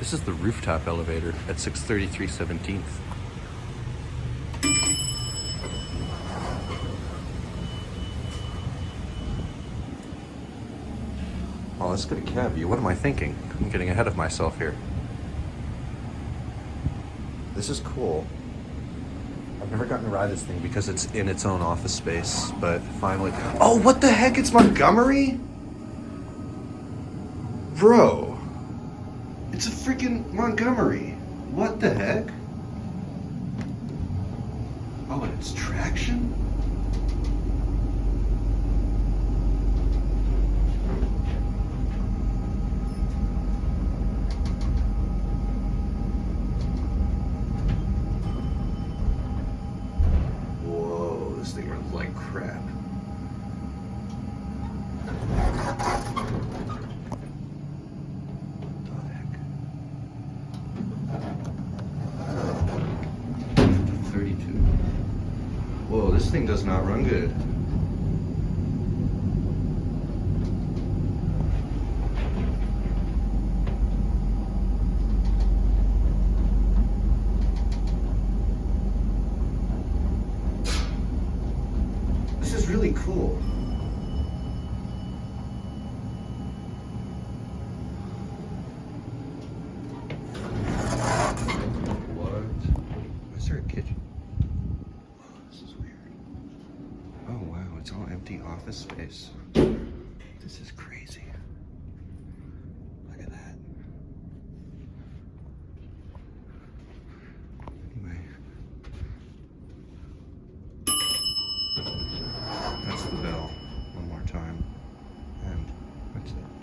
This is the rooftop elevator at 633 17th. Oh, let's get a cab view. What am I thinking? I'm getting ahead of myself here. This is cool. I've never gotten to ride this thing because it's in its own office space, but finally... Oh, what the heck? It's Montgomery? Bro. It's a freaking Montgomery. What the heck? Oh, and it's traction? Whoa, this thing runs like crap. Whoa, this thing does not run good. This is really cool. What? Is there a kitchen? Oh wow, it's all empty office space. This is crazy.